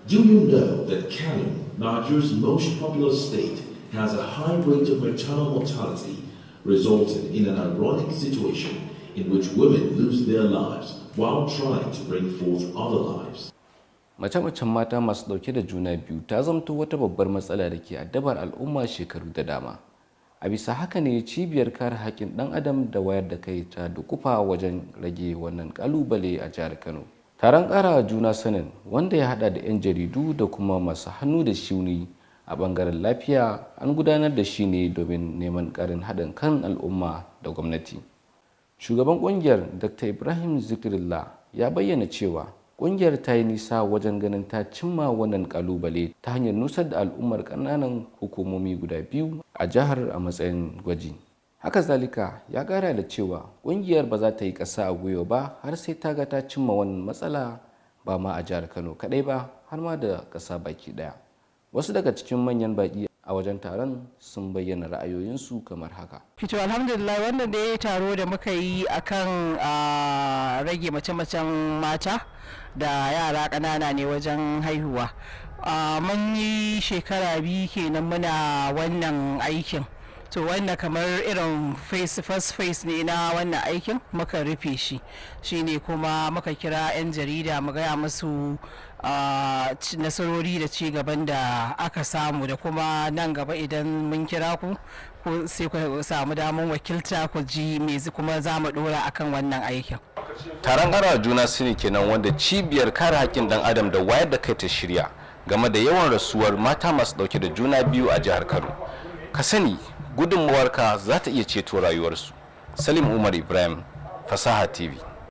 Do you know that Kano, Nigeria's most populous state, has a high rate of maternal mortality, resulting in an ironic situation in which women lose their lives while trying to bring forth other lives? Mace-macen mata masu dauke da juna biyu ta zamto wata babbar matsala da ke addabar al'umma shekaru da dama. A bisa haka ne cibiyar kare haƙƙin ɗan adam da wayar da kai ta dukufa wajen rage wannan ƙalubale a jihar Kano. Taron ƙara juna sanin wanda ya haɗa da 'yan jaridu da kuma masu hannu da shuni a ɓangaren lafiya an gudanar da shi ne domin neman ƙarin haɗin kan al'umma da gwamnati. Shugaban ƙungiyar Dr. Ibrahim Zikrillah ya bayyana cewa ƙungiyar ta yi nisa wajen ganin ta cimma wannan ƙalubale ta hanyar nusar da al'ummar ƙananan hukumomi guda biyu a jihar a matsayin gwaji. Haka zalika ya ƙara da cewa ƙungiyar ba za ta yi ƙasa a gwiwa ba har sai ta ga ta cimma wannan matsala ba ma a jihar Kano kaɗai ba har ma da ƙasa baki ɗaya. Wasu daga cikin manyan baƙi a wajen taron sun bayyana ra'ayoyinsu kamar haka. Fito alhamdulillah wannan da ya taro da muka yi akan rage mace-macen mata da yara ƙanana ne wajen haihuwa. Mun yi shekara 2 kenan muna wannan aikin. To wannan kamar irin first phase ne na wannan aikin muka rufe shi shine kuma muka kira 'yan jarida mu gaya musu nasarori da ci gaban da aka samu da kuma nan gaba idan mun kira ku sai ku samu damar wakilta ku ji me kuma za mu dora akan wannan aikin. Taron ƙara juna sani kenan wanda cibiyar kare haƙƙin ɗan adam da wayar da kai ta shirya game da yawan rasuwar mata masu ɗauke da juna biyu a jihar Kano. Ka sani gudunmuwarka za ta iya ceto rayuwarsu. Salim Umar Ibrahim, Fasaha TV.